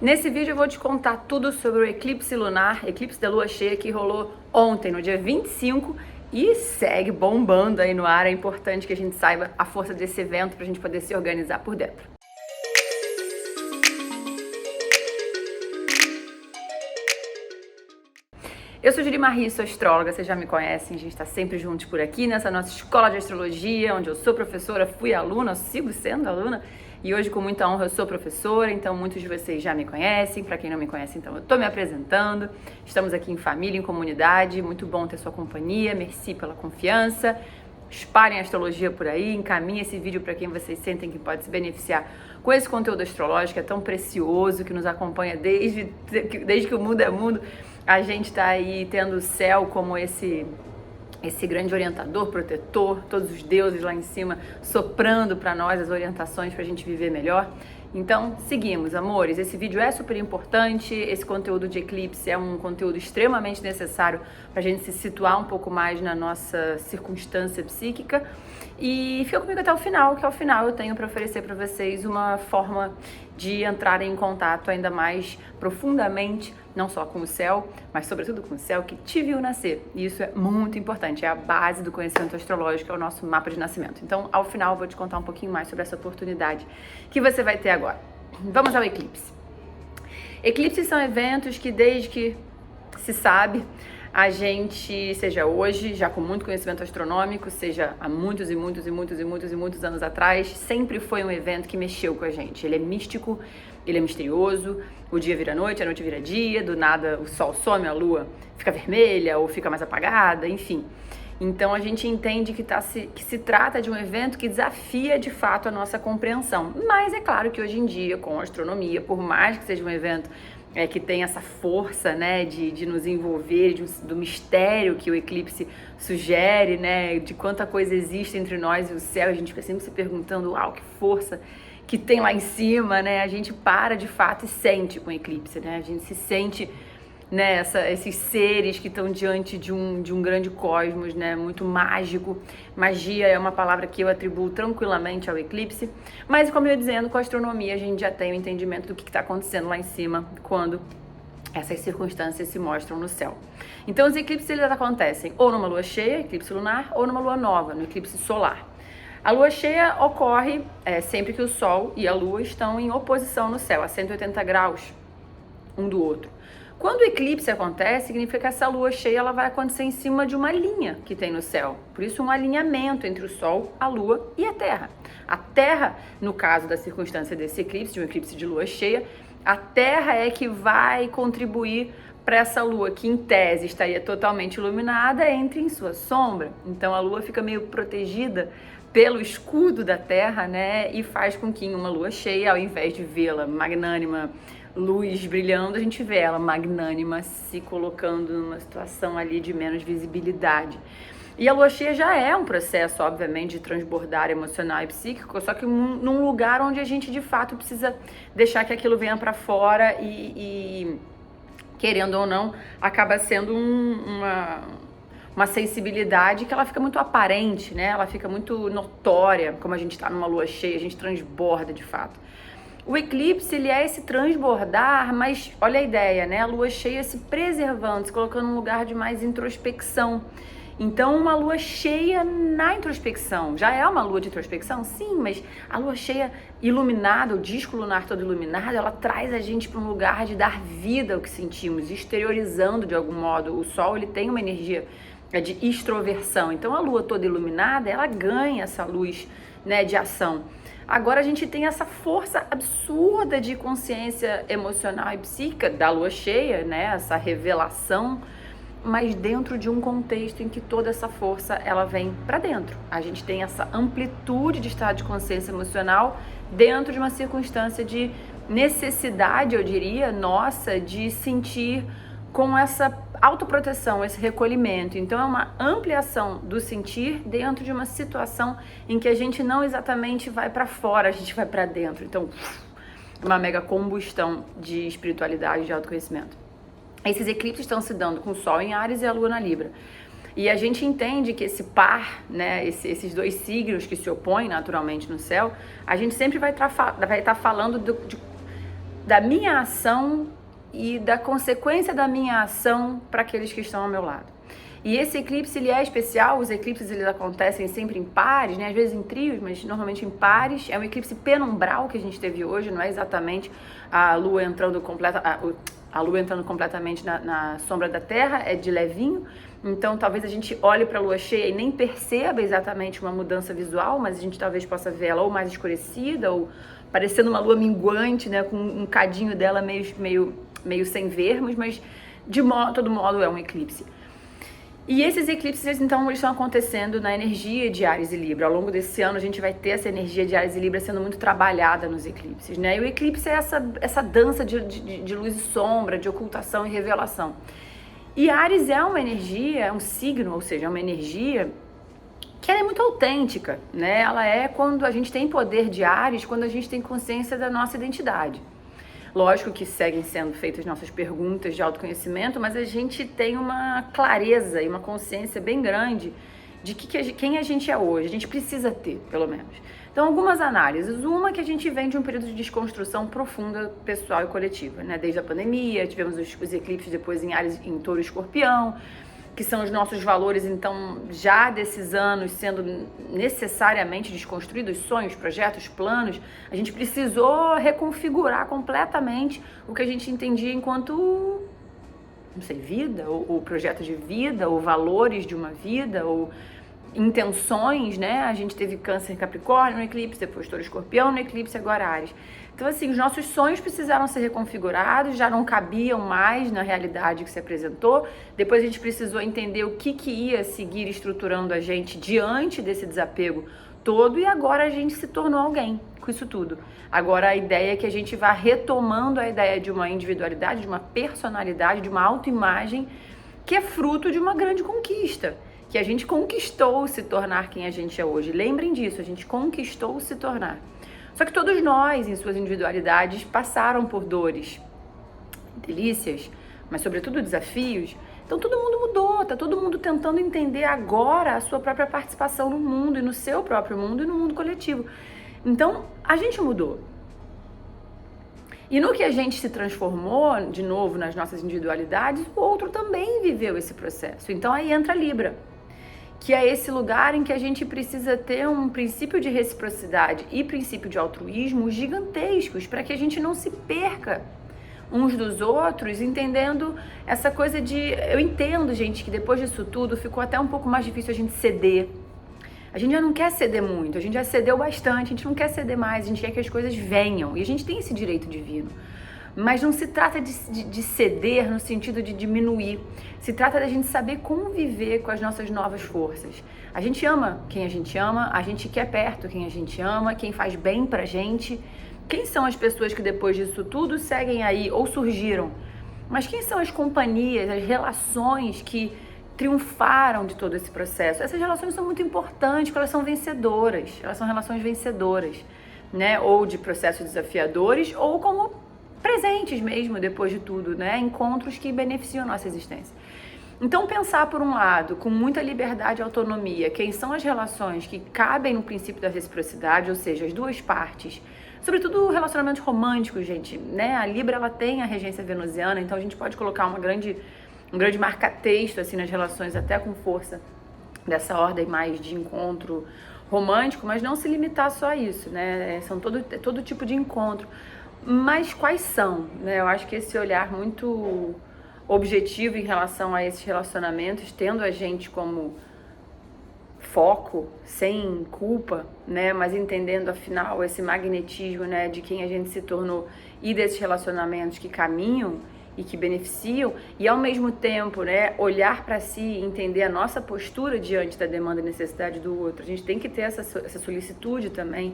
Nesse vídeo eu vou te contar tudo sobre o eclipse lunar, eclipse da lua cheia que rolou ontem, no dia 25, e segue bombando aí no ar. É importante que a gente saiba a força desse evento pra gente poder se organizar por dentro. Eu sou Juri Marri, sou astróloga, vocês já me conhecem, a gente está sempre juntos por aqui nessa nossa escola de astrologia, onde eu sou professora, fui aluna, sigo sendo aluna, e hoje com muita honra eu sou professora, então muitos de vocês já me conhecem, para quem não me conhece, então eu estou me apresentando, estamos aqui em família, em comunidade, muito bom ter sua companhia, merci pela confiança, espalhem a astrologia por aí, encaminhem esse vídeo para quem vocês sentem que pode se beneficiar com esse conteúdo astrológico, é tão precioso, que nos acompanha desde que o mundo é mundo. A gente está aí tendo o céu como esse grande orientador, protetor, todos os deuses lá em cima soprando para nós as orientações para a gente viver melhor. Então, seguimos, amores. Esse vídeo é super importante, esse conteúdo de eclipse é um conteúdo extremamente necessário para a gente se situar um pouco mais na nossa circunstância psíquica. E fica comigo até o final, que ao final eu tenho para oferecer para vocês uma forma de entrarem em contato ainda mais profundamente, não só com o céu, mas sobretudo com o céu que te viu nascer. E isso é muito importante, é a base do conhecimento astrológico, é o nosso mapa de nascimento. Então, ao final, eu vou te contar um pouquinho mais sobre essa oportunidade que você vai ter agora. Vamos ao eclipse. Eclipses são eventos que, desde que se sabe, a gente, seja hoje, já com muito conhecimento astronômico, seja há muitos anos atrás, sempre foi um evento que mexeu com a gente. Ele é místico, ele é misterioso, o dia vira noite, a noite vira dia, do nada o sol some, a lua fica vermelha ou fica mais apagada, enfim. Então a gente entende que se trata de um evento que desafia de fato a nossa compreensão. Mas é claro que hoje em dia, com a astronomia, por mais que seja um evento que tem essa força, né, de nos envolver, do mistério que o eclipse sugere, né, de quanta coisa existe entre nós e o céu, a gente fica sempre se perguntando, uau, que força que tem lá em cima, né, a gente para de fato e sente com o eclipse, né, a gente se sente, né, esses seres que estão diante de um grande cosmos, né, muito mágico. Magia é uma palavra que eu atribuo tranquilamente ao eclipse, mas como eu ia dizendo, com a astronomia a gente já tem o entendimento do que está acontecendo lá em cima quando essas circunstâncias se mostram no céu. Então os eclipses eles acontecem ou numa lua cheia, eclipse lunar, ou numa lua nova, no eclipse solar. A lua cheia ocorre sempre que o Sol e a Lua estão em oposição no céu, a 180 graus um do outro. Quando o eclipse acontece, significa que essa lua cheia ela vai acontecer em cima de uma linha que tem no céu. Por isso, um alinhamento entre o Sol, a Lua e a Terra. A Terra, no caso da circunstância desse eclipse, de um eclipse de lua cheia, a Terra é que vai contribuir para essa lua que, em tese, estaria totalmente iluminada, entre em sua sombra. Então, a lua fica meio protegida pelo escudo da Terra, né? E faz com que em uma lua cheia, ao invés de vê-la magnânima, luz brilhando, a gente vê ela magnânima se colocando numa situação ali de menos visibilidade. E a lua cheia já é um processo, obviamente, de transbordar emocional e psíquico, só que num lugar onde a gente de fato precisa deixar que aquilo venha para fora e querendo ou não, acaba sendo uma sensibilidade que ela fica muito aparente, né? Ela fica muito notória, como a gente está numa lua cheia, a gente transborda de fato. O eclipse, ele é esse transbordar, mas olha a ideia, né? A lua cheia se preservando, se colocando num lugar de mais introspecção. Então, uma lua cheia na introspecção. Já é uma lua de introspecção? Sim, mas a lua cheia iluminada, o disco lunar todo iluminado, ela traz a gente para um lugar de dar vida ao que sentimos, exteriorizando de algum modo. O Sol, ele tem uma energia de extroversão. Então, a lua toda iluminada, ela ganha essa luz, né, de ação. Agora a gente tem essa força absurda de consciência emocional e psíquica da lua cheia, né? Essa revelação, mas dentro de um contexto em que toda essa força ela vem para dentro. A gente tem essa amplitude de estado de consciência emocional dentro de uma circunstância de necessidade, eu diria, nossa, de sentir com essa autoproteção, esse recolhimento. Então é uma ampliação do sentir dentro de uma situação em que a gente não exatamente vai para fora, a gente vai para dentro. Então, uma mega combustão de espiritualidade, de autoconhecimento. Esses eclipses estão se dando com o Sol em Áries e a Lua na Libra. E a gente entende que esse par, né, esses dois signos que se opõem naturalmente no céu, a gente sempre vai estar falando da minha ação e da consequência da minha ação para aqueles que estão ao meu lado. E esse eclipse, ele é especial. Os eclipses, eles acontecem sempre em pares, né? Às vezes em trios, mas normalmente em pares. É um eclipse penumbral que a gente teve hoje, não é exatamente a lua entrando a lua entrando completamente na sombra da Terra, é de levinho. Então talvez a gente olhe para a lua cheia e nem perceba exatamente uma mudança visual, mas a gente talvez possa ver ela ou mais escurecida, ou parecendo uma lua minguante, né? Com um cadinho dela meio sem vermos, mas de todo modo é um eclipse. E esses eclipses, então, eles estão acontecendo na energia de Áries e Libra. Ao longo desse ano, a gente vai ter essa energia de Áries e Libra sendo muito trabalhada nos eclipses, né? E o eclipse é essa dança de luz e sombra, de ocultação e revelação. E Áries é uma energia, é um signo, ou seja, é uma energia que ela é muito autêntica, né? Ela é quando a gente tem poder de Áries, quando a gente tem consciência da nossa identidade. Lógico que seguem sendo feitas nossas perguntas de autoconhecimento, mas a gente tem uma clareza e uma consciência bem grande de quem a gente é hoje. A gente precisa ter, pelo menos. Então, algumas análises. Uma que a gente vem de um período de desconstrução profunda, pessoal e coletiva, né? Desde a pandemia, tivemos os eclipses depois em Áries, em Touro e Escorpião, que são os nossos valores, então, já desses anos sendo necessariamente desconstruídos, sonhos, projetos, planos. A gente precisou reconfigurar completamente o que a gente entendia enquanto, não sei, vida, ou projeto de vida, ou valores de uma vida, ou intenções, né? A gente teve Câncer em Capricórnio no eclipse, depois Touro e Escorpião no eclipse, agora Áries. Então, assim, os nossos sonhos precisaram ser reconfigurados, já não cabiam mais na realidade que se apresentou. Depois a gente precisou entender o que ia seguir estruturando a gente diante desse desapego todo, e agora a gente se tornou alguém com isso tudo. Agora a ideia é que a gente vá retomando a ideia de uma individualidade, de uma personalidade, de uma autoimagem que é fruto de uma grande conquista, que a gente conquistou se tornar quem a gente é hoje. Lembrem disso, a gente conquistou se tornar. Só que todos nós, em suas individualidades, passaram por dores, delícias, mas sobretudo desafios. Então todo mundo mudou, tá todo mundo tentando entender agora a sua própria participação no mundo, e no seu próprio mundo e no mundo coletivo. Então a gente mudou. E no que a gente se transformou, de novo, nas nossas individualidades, o outro também viveu esse processo. Então aí entra a Libra, que é esse lugar em que a gente precisa ter um princípio de reciprocidade e princípio de altruísmo gigantescos para que a gente não se perca uns dos outros, entendendo essa coisa de... Eu entendo, gente, que depois disso tudo ficou até um pouco mais difícil a gente ceder. A gente já não quer ceder muito, a gente já cedeu bastante, a gente não quer ceder mais, a gente quer que as coisas venham, e a gente tem esse direito divino. Mas não se trata de ceder no sentido de diminuir. Se trata da gente saber conviver com as nossas novas forças. A gente ama quem a gente quer perto quem a gente ama, quem faz bem pra gente. Quem são as pessoas que depois disso tudo seguem aí ou surgiram? Mas quem são as companhias, as relações que triunfaram de todo esse processo? Essas relações são muito importantes, porque elas são vencedoras. Elas são relações vencedoras, né? Ou de processos desafiadores, ou como presentes mesmo, depois de tudo, né? Encontros que beneficiam a nossa existência. Então, pensar por um lado, com muita liberdade e autonomia, quem são as relações que cabem no princípio da reciprocidade, ou seja, as duas partes, sobretudo relacionamentos românticos, gente, né? A Libra, ela tem a regência venusiana, então a gente pode colocar um grande marca-texto, assim, nas relações, até com força dessa ordem mais de encontro romântico, mas não se limitar só a isso, né? São todo tipo de encontro. Mas quais são, né? Eu acho que esse olhar muito objetivo em relação a esses relacionamentos, tendo a gente como foco, sem culpa, né? Mas entendendo, afinal, esse magnetismo, né? De quem a gente se tornou e desses relacionamentos que caminham e que beneficiam, e ao mesmo tempo, né? Olhar para si e entender a nossa postura diante da demanda e necessidade do outro. A gente tem que ter essa solicitude também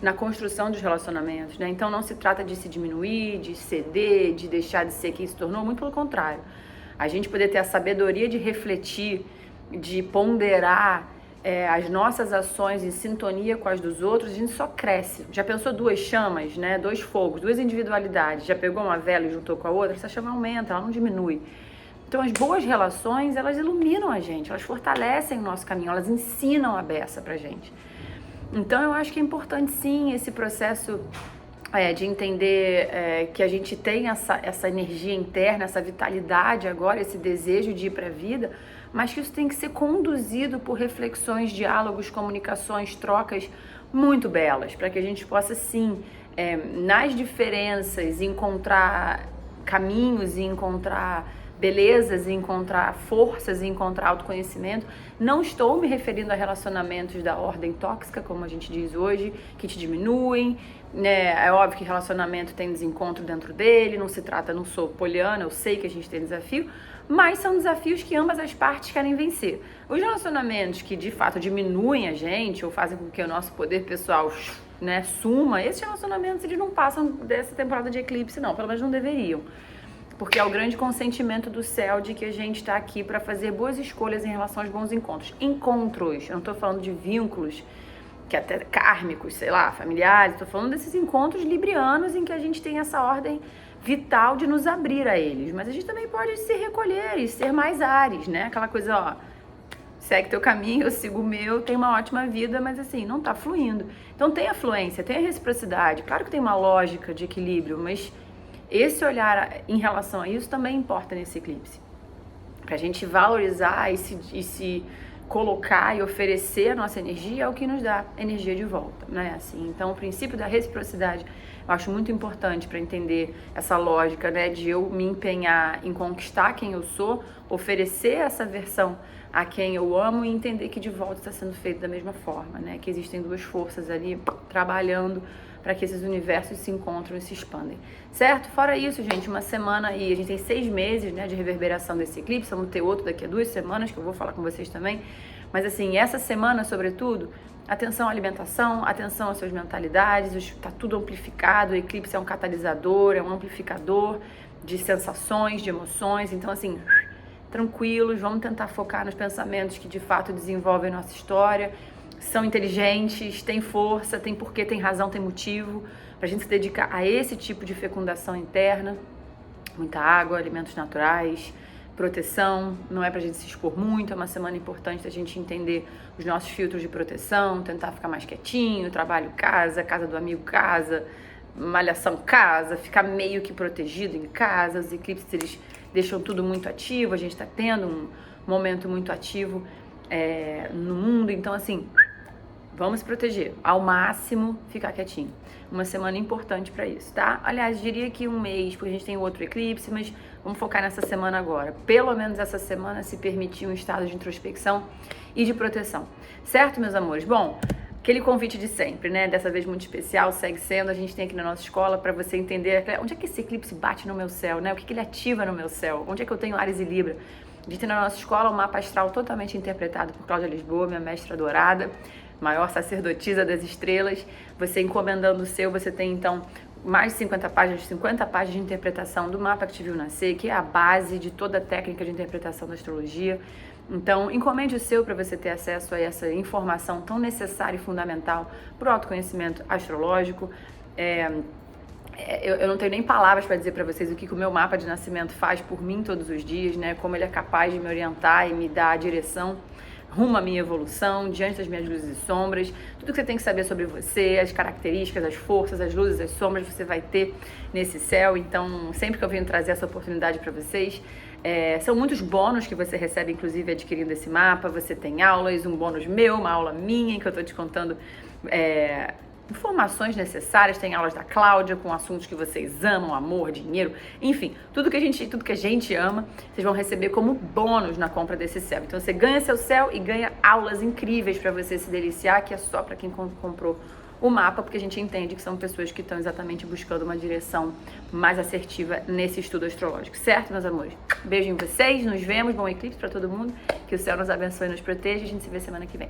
na construção dos relacionamentos, né? Então não se trata de se diminuir, de ceder, de deixar de ser quem se tornou, muito pelo contrário. A gente poder ter a sabedoria de refletir, de ponderar as nossas ações em sintonia com as dos outros, a gente só cresce. Já pensou duas chamas, né? Dois fogos, duas individualidades, já pegou uma vela e juntou com a outra, essa chama aumenta, ela não diminui. Então as boas relações, elas iluminam a gente, elas fortalecem o nosso caminho, elas ensinam a beça pra gente. Então eu acho que é importante sim esse processo de entender que a gente tem essa energia interna, essa vitalidade agora, esse desejo de ir para a vida, mas que isso tem que ser conduzido por reflexões, diálogos, comunicações, trocas muito belas, para que a gente possa, sim, nas diferenças, encontrar caminhos e encontrar belezas, e encontrar forças, e encontrar autoconhecimento. Não estou me referindo a relacionamentos da ordem tóxica, como a gente diz hoje, que te diminuem, né? É óbvio que relacionamento tem desencontro dentro dele, não se trata, não sou poliana, eu sei que a gente tem desafio, mas são desafios que ambas as partes querem vencer. Os relacionamentos que de fato diminuem a gente, ou fazem com que o nosso poder pessoal, né, suma, esses relacionamentos eles não passam dessa temporada de eclipse não, pelo menos não deveriam. Porque é o grande consentimento do céu de que a gente está aqui para fazer boas escolhas em relação aos bons encontros. Encontros, eu não estou falando de vínculos, que até kármicos, sei lá, familiares, estou falando desses encontros librianos em que a gente tem essa ordem vital de nos abrir a eles. Mas a gente também pode se recolher e ser mais ares, né? Aquela coisa, ó, segue teu caminho, eu sigo o meu, tem uma ótima vida, mas assim, não tá fluindo. Então tem a fluência, tem a reciprocidade, claro que tem uma lógica de equilíbrio, mas esse olhar em relação a isso também importa nesse eclipse. Pra gente valorizar e se colocar e oferecer a nossa energia é o que nos dá energia de volta, né? Assim, então o princípio da reciprocidade eu acho muito importante para entender essa lógica, né, de eu me empenhar em conquistar quem eu sou, oferecer essa versão a quem eu amo e entender que de volta está sendo feito da mesma forma, né? Que existem duas forças ali trabalhando para que esses universos se encontram e se expandem, certo? Fora isso, gente, uma semana aí, a gente tem 6 meses, né, de reverberação desse eclipse, vamos ter outro daqui a 2 semanas, que eu vou falar com vocês também, mas assim, essa semana, sobretudo, atenção à alimentação, atenção às suas mentalidades, está tudo amplificado, o eclipse é um catalisador, é um amplificador de sensações, de emoções, então assim, tranquilos, vamos tentar focar nos pensamentos que de fato desenvolvem nossa história, são inteligentes, têm força, têm porquê, têm razão, têm motivo, pra gente se dedicar a esse tipo de fecundação interna, muita água, alimentos naturais, proteção, não é pra gente se expor muito, é uma semana importante da gente entender os nossos filtros de proteção, tentar ficar mais quietinho, trabalho casa, casa do amigo casa, malhação casa, ficar meio que protegido em casa, os eclipses eles deixam tudo muito ativo, a gente tá tendo um momento muito ativo no mundo, então assim, vamos se proteger, ao máximo ficar quietinho. Uma semana importante para isso, tá? Aliás, diria que um mês, porque a gente tem outro eclipse, mas vamos focar nessa semana agora. Pelo menos essa semana se permitir um estado de introspecção e de proteção. Certo, meus amores? Bom, aquele convite de sempre, né? Dessa vez muito especial, segue sendo, a gente tem aqui na nossa escola para você entender onde é que esse eclipse bate no meu céu, né? O que ele ativa no meu céu? Onde é que eu tenho Áries e Libra? A gente tem na nossa escola um mapa astral totalmente interpretado por Cláudia Lisboa, minha mestra adorada, maior sacerdotisa das estrelas. Você encomendando o seu, você tem então mais de 50 páginas de interpretação do mapa que te viu nascer, que é a base de toda a técnica de interpretação da astrologia. Então, encomende o seu para você ter acesso a essa informação tão necessária e fundamental para o autoconhecimento astrológico. Eu não tenho nem palavras para dizer para vocês o que o meu mapa de nascimento faz por mim todos os dias, né? Como ele é capaz de me orientar e me dar a direção rumo à minha evolução, diante das minhas luzes e sombras. Tudo que você tem que saber sobre você, as características, as forças, as luzes, as sombras, você vai ter nesse céu. Então, sempre que eu venho trazer essa oportunidade para vocês, são muitos bônus que você recebe, inclusive, adquirindo esse mapa. Você tem aulas, um bônus meu, uma aula minha, em que eu estou te contando informações necessárias. Tem aulas da Cláudia com assuntos que vocês amam, amor, dinheiro, enfim, tudo que a gente ama, vocês vão receber como bônus na compra desse céu. Então você ganha seu céu e ganha aulas incríveis para você se deliciar, que é só para quem comprou o mapa, porque a gente entende que são pessoas que estão exatamente buscando uma direção mais assertiva nesse estudo astrológico, certo, meus amores? Beijo em vocês, nos vemos, bom eclipse para todo mundo, que o céu nos abençoe e nos proteja, a gente se vê semana que vem.